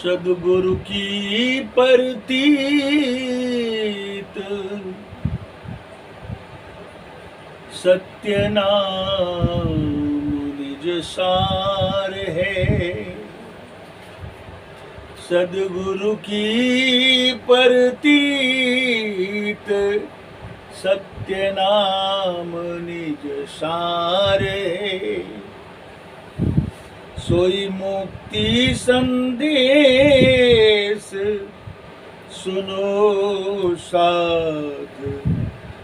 सद्गुरु की परतीत सत्य नाम निज सार है। सद्गुरु की परतीत सत्य नाम निज सार है। सोई मुक्ति संदेश सुनो साध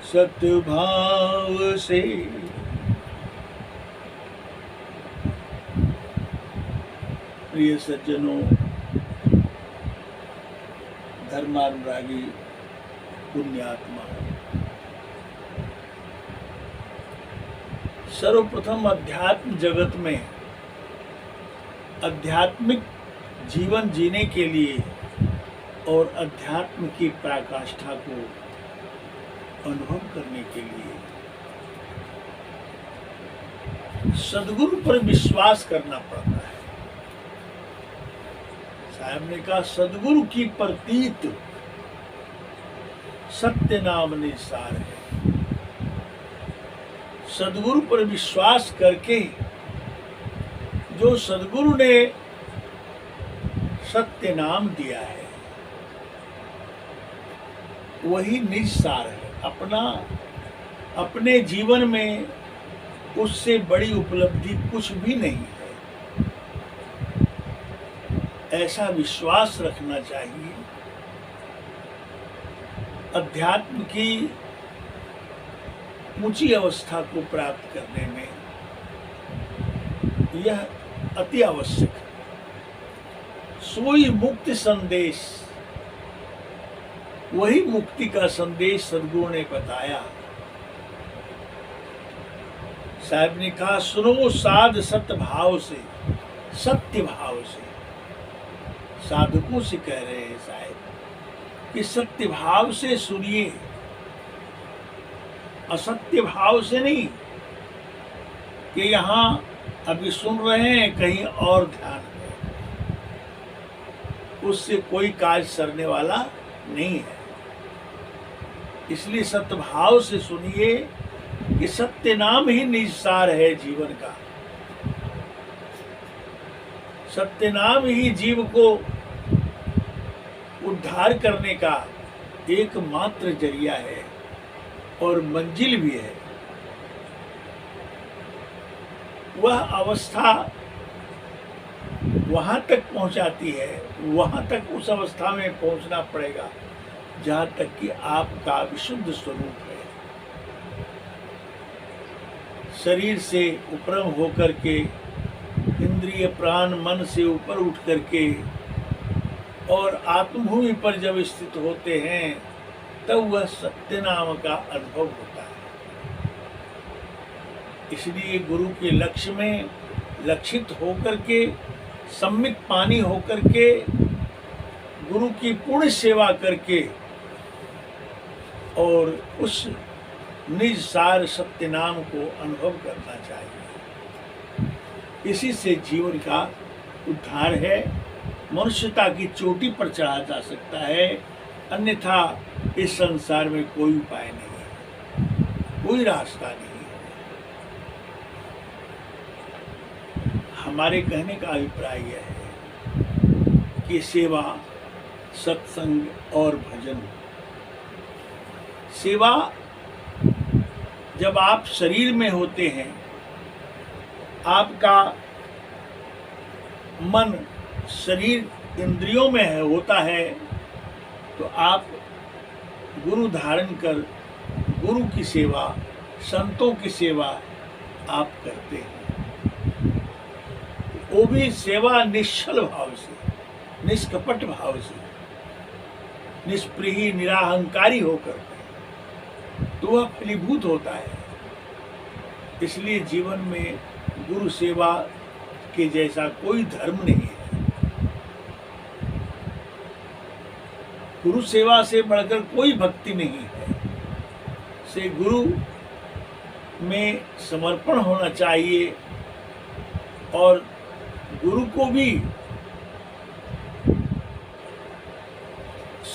सतभाव से। प्रिय सज्जनों, धर्मानुरागी पुण्यात्मा, सर्वप्रथम अध्यात्म जगत में आध्यात्मिक जीवन जीने के लिए और अध्यात्म की पराकाष्ठा को अनुभव करने के लिए सद्गुरु पर विश्वास करना पड़ता है। साहब ने कहा, सद्गुरु की प्रतीत सत्य नाम निसार है। सद्गुरु पर विश्वास करके जो सद्गुरु ने सत्य नाम दिया है वही निज सार है। अपने जीवन में उससे बड़ी उपलब्धि कुछ भी नहीं है, ऐसा विश्वास रखना चाहिए। अध्यात्म की ऊंची अवस्था को प्राप्त करने में यह अति आवश्यक है। सोई मुक्ति संदेश, वही मुक्ति का संदेश सद्गुरु ने बताया। साहब ने कहा, सुनो साध सत्य भाव से, सत्य भाव से। साधकों से कह रहे हैं साहब कि सत्य भाव से सुनिए, असत्य भाव से नहीं कि यहाँ अभी सुन रहे हैं कहीं और ध्यान है, उससे कोई काज सरने वाला नहीं है। इसलिए सत्य भाव से सुनिए कि सत्य नाम ही निज सार है जीवन का। सत्य नाम ही जीव को उद्धार करने का एकमात्र जरिया है और मंजिल भी है। वह अवस्था वहां तक पहुंचाती है, वहां तक उस अवस्था में पहुंचना पड़ेगा जहां तक कि आपका विशुद्ध स्वरूप है। शरीर से उपरम होकर के, इंद्रिय प्राण मन से ऊपर उठ करके और आत्मभूमि पर जब स्थित होते हैं तब वह सत्य नाम का अनुभव होता है। इसलिए गुरु के लक्ष्य में लक्षित होकर के, सम्मित पानी होकर के, गुरु की पूर्ण सेवा करके और उस निज सार सत्य नाम को अनुभव करना चाहिए। इसी से जीवन का उद्धार है, मनुष्यता की चोटी पर चढ़ा जा सकता है। अन्यथा इस संसार में कोई उपाय नहीं है, कोई रास्ता नहीं है। हमारे कहने का अभिप्राय यह है कि सेवा, सत्संग और भजन। सेवा, जब आप शरीर में होते हैं, आपका मन शरीर इंद्रियों में होता है, तो आप गुरु धारण कर गुरु की सेवा, संतों की सेवा आप करते हैं। वो भी सेवा निश्चल भाव से, निष्कपट भाव से, निष्प्रिय निराहंकारी होकर, तो वह फलीभूत होता है। इसलिए जीवन में गुरु सेवा के जैसा कोई धर्म नहीं है। गुरु सेवा से बढ़कर कोई भक्ति नहीं है। से गुरु में समर्पण होना चाहिए और गुरु को भी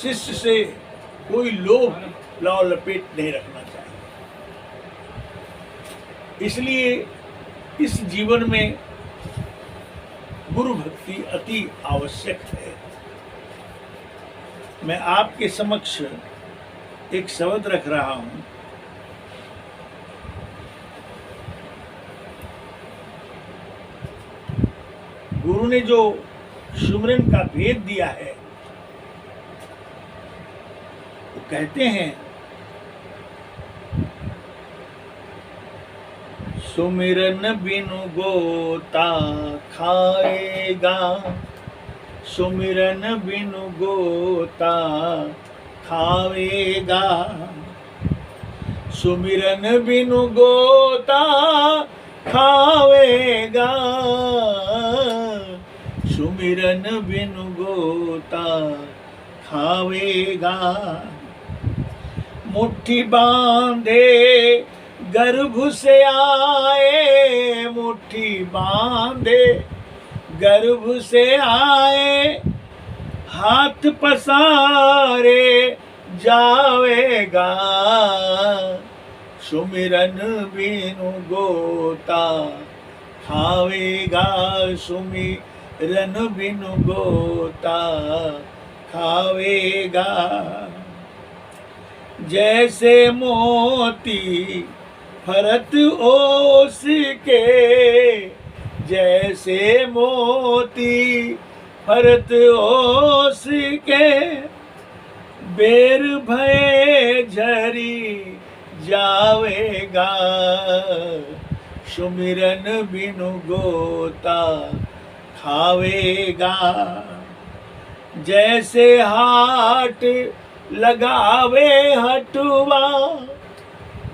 शिष्य से कोई लोभ लाव लपेट नहीं रखना चाहिए। इसलिए इस जीवन में गुरु भक्ति अति आवश्यक है। मैं आपके समक्ष एक शब्द रख रहा हूं। गुरु ने जो सुमरन का भेद दिया है, वो कहते हैं सुमिरन बिनु गोता खाएगा, सुमिरन बिनु गोता खावेगा, सुमिरन बिनु गोता खावेगा, सुमिरन बिनु गोता खावेगा। मुट्ठी बांधे गर्भ से आए, मुट्ठी बांधे गर्भ से आए, हाथ पसारे जावेगा, सुमिरन बिनु गोता खावेगा, सुमिरन बिनु गोता खावेगा। जैसे मोती फरत ओस के, जैसे मोती फरत ओस के, बेर भय झरी जावेगा, सुमिरन बिनु गोता खावेगा। जैसे हाट लगावे हटुआ,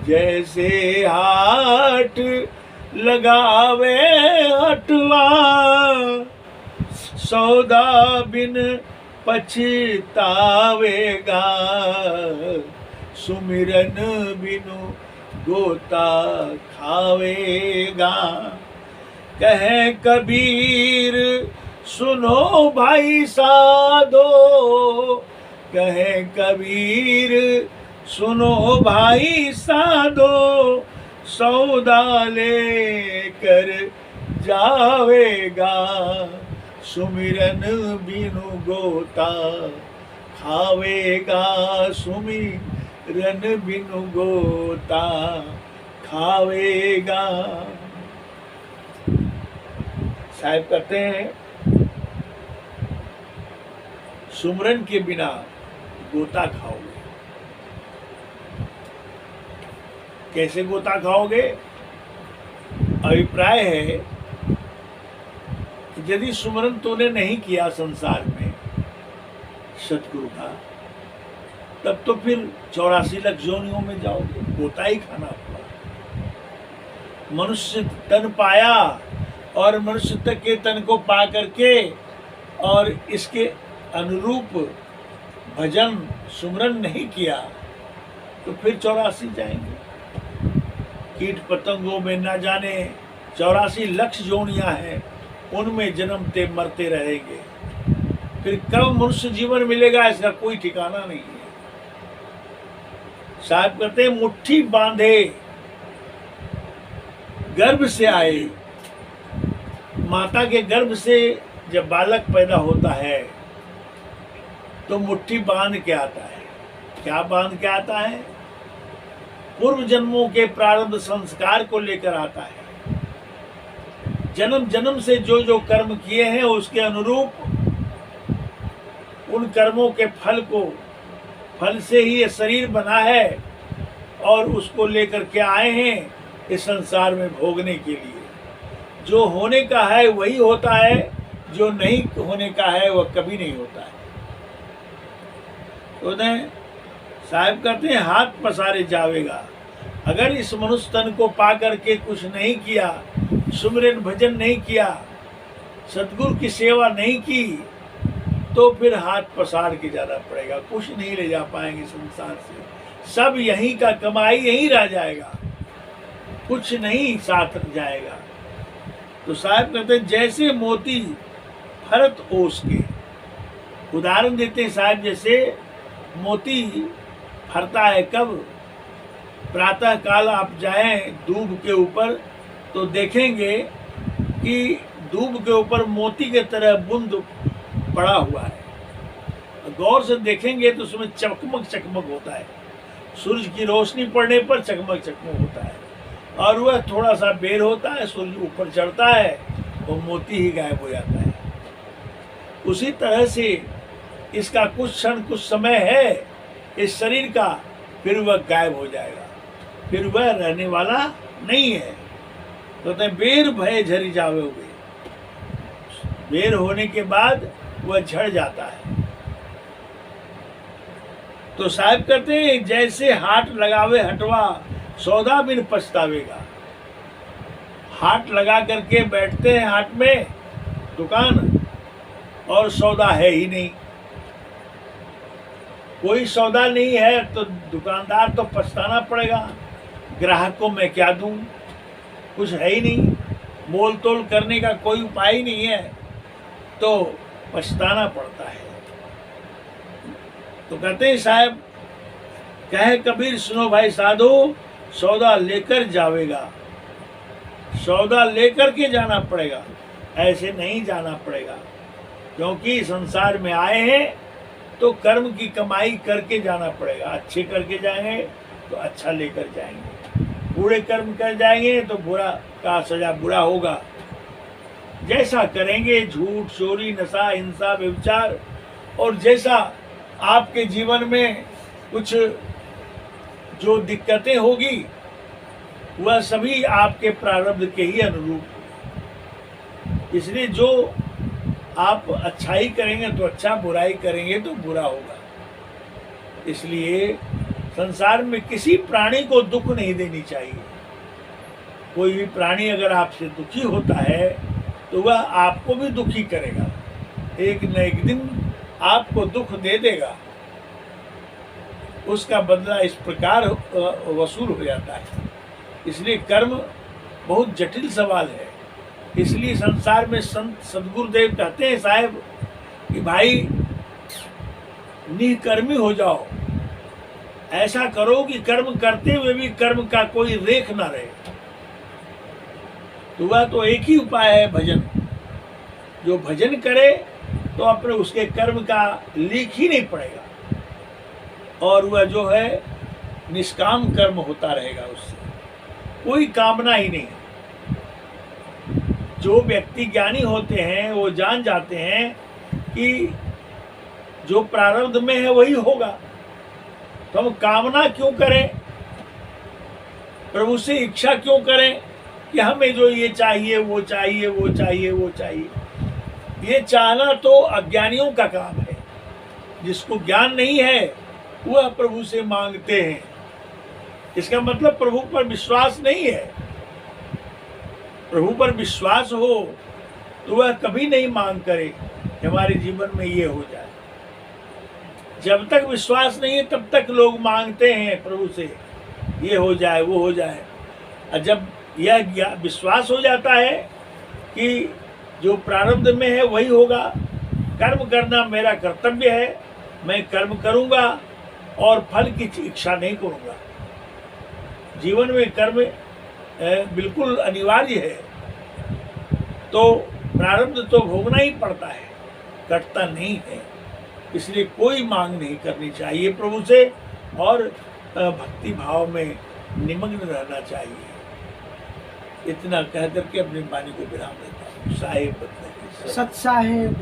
जैसे हाट लगावे हटुआ, सौदा बिन पछतावेगा, सुमिरन बिनु गोता खावेगा। कहे कबीर सुनो भाई साधो, कहे कबीर सुनो भाई साधो, सौदा लेकर जावेगा, सुमिरन बिनु गोता खावेगा, सुमिरन बिनु गोता खावेगा। साहब कहते हैं सुमरन के बिना गोता खाओगे। कैसे गोता खाओगे? अभिप्राय है कि यदि सुमरन तूने नहीं किया संसार में सतगुरु का, तब तो फिर 84 लाख योनियों में जाओगे, गोता ही खाना पड़ा। मनुष्य तन पाया और मनुष्य तक के तन को पा करके और इसके अनुरूप भजन सुमरन नहीं किया तो फिर 84 जाएंगे। कीट पतंगों में न जाने 84 लाख योनियां हैं, उनमें जन्मते मरते रहेंगे। फिर कब मनुष्य जीवन मिलेगा इसका कोई ठिकाना नहीं है। साहब कहते हैं मुट्ठी बांधे गर्भ से आए। माता के गर्भ से जब बालक पैदा होता है तो मुट्ठी बांध के आता है। क्या बांध के आता है? पूर्व जन्मों के प्रारब्ध संस्कार को लेकर आता है। जन्म जन्म से जो जो कर्म किए हैं उसके अनुरूप उन कर्मों के फल से ही ये शरीर बना है और उसको लेकर के आए हैं इस संसार में भोगने के लिए। जो होने का है वही होता है, जो नहीं होने का है वह कभी नहीं होता है। तो साहब कहते हैं हाथ पसारे जावेगा। अगर इस मनुष्य तन को पा करके कुछ नहीं किया, सुमिरन भजन नहीं किया, सतगुरु की सेवा नहीं की, तो फिर हाथ पसार के जाना पड़ेगा। कुछ नहीं ले जा पाएंगे संसार से। सब यहीं का कमाई यहीं रह जाएगा, कुछ नहीं साथ जाएगा। तो साहब कहते हैं जैसे मोती फरत ओस के, उदाहरण देते हैं साहब, जैसे मोती फरता है कब? प्रातः काल आप जाएं दूब के ऊपर तो देखेंगे कि दूब के ऊपर मोती के तरह बूंद पड़ा हुआ है। गौर से देखेंगे तो उसमें चकमक चकमक होता है, सूरज की रोशनी पड़ने पर चकमक चकमक होता है, और वह थोड़ा सा बेर होता है, सूरज ऊपर चढ़ता है, वो मोती ही गायब हो जाता है। उसी तरह से इसका कुछ क्षण कुछ समय है इस शरीर का, फिर वह गायब हो जाएगा, फिर वह रहने वाला नहीं है। तो कहते बेर भय झरी जाओगे, बेर होने के बाद वह झड़ जाता है। तो साहब कहते हैं जैसे हाट लगावे हटवा, सौदा बिन पछतावेगा। हाट लगा करके बैठते हैं हाट में दुकान, और सौदा है ही नहीं, कोई सौदा नहीं है, तो दुकानदार तो पछताना पड़ेगा। ग्राहक को मैं क्या दूं, कुछ है ही नहीं, मोल तोल करने का कोई उपाय ही नहीं है, तो पछताना पड़ता है। तो कहते हैं साहब, कहे कबीर सुनो भाई साधु, सौदा लेकर जावेगा। सौदा लेकर के जाना पड़ेगा, ऐसे नहीं जाना पड़ेगा, क्योंकि संसार में आए हैं तो कर्म की कमाई करके जाना पड़ेगा। अच्छे करके जाएंगे तो अच्छा लेकर जाएंगे, बुरे कर्म कर जाएंगे तो बुरा का सजा बुरा होगा। जैसा करेंगे, झूठ, चोरी, नशा, हिंसा, व्यभिचार, और जैसा आपके जीवन में कुछ जो दिक्कतें होगी वह सभी आपके प्रारब्ध के ही अनुरूप। इसलिए जो आप अच्छाई करेंगे तो अच्छा, बुराई करेंगे तो बुरा होगा। इसलिए संसार में किसी प्राणी को दुख नहीं देनी चाहिए। कोई भी प्राणी अगर आपसे दुखी होता है तो वह आपको भी दुखी करेगा, एक न एक दिन आपको दुख दे देगा। उसका बदला इस प्रकार वसूल हो जाता है। इसलिए कर्म बहुत जटिल सवाल है। इसलिए संसार में संत सदगुरुदेव कहते हैं साहब कि भाई निष्कर्मी हो जाओ, ऐसा करो कि कर्म करते हुए भी कर्म का कोई रेख ना रहे। तो वह तो एक ही उपाय है, भजन। जो भजन करे तो अपने उसके कर्म का लीक ही नहीं पड़ेगा, और वह जो है निष्काम कर्म होता रहेगा, उससे कोई कामना ही नहीं। जो व्यक्ति ज्ञानी होते हैं वो जान जाते हैं कि जो प्रारब्ध में है वही होगा, तो हम कामना क्यों करें, प्रभु से इच्छा क्यों करें कि हमें जो ये चाहिए वो चाहिए वो चाहिए वो चाहिए। ये चाहना तो अज्ञानियों का काम है। जिसको ज्ञान नहीं है वह प्रभु से मांगते हैं, इसका मतलब प्रभु पर विश्वास नहीं है। प्रभु पर विश्वास हो तो वह कभी नहीं मांग करे कि हमारे जीवन में ये हो जाए। जब तक विश्वास नहीं है तब तक लोग मांगते हैं प्रभु से, ये हो जाए वो हो जाए। और जब यह विश्वास हो जाता है कि जो प्रारब्ध में है वही होगा, कर्म करना मेरा कर्तव्य है, मैं कर्म करूंगा और फल की इच्छा नहीं करूंगा। जीवन में कर्म बिल्कुल अनिवार्य है, तो प्रारब्ध तो भोगना ही पड़ता है, कटता नहीं है। इसलिए कोई मांग नहीं करनी चाहिए प्रभु से, और भक्ति भाव में निमग्न रहना चाहिए। इतना कह करके अपनी वाणी को विराम देता हूँ। साहेब सत साहेब।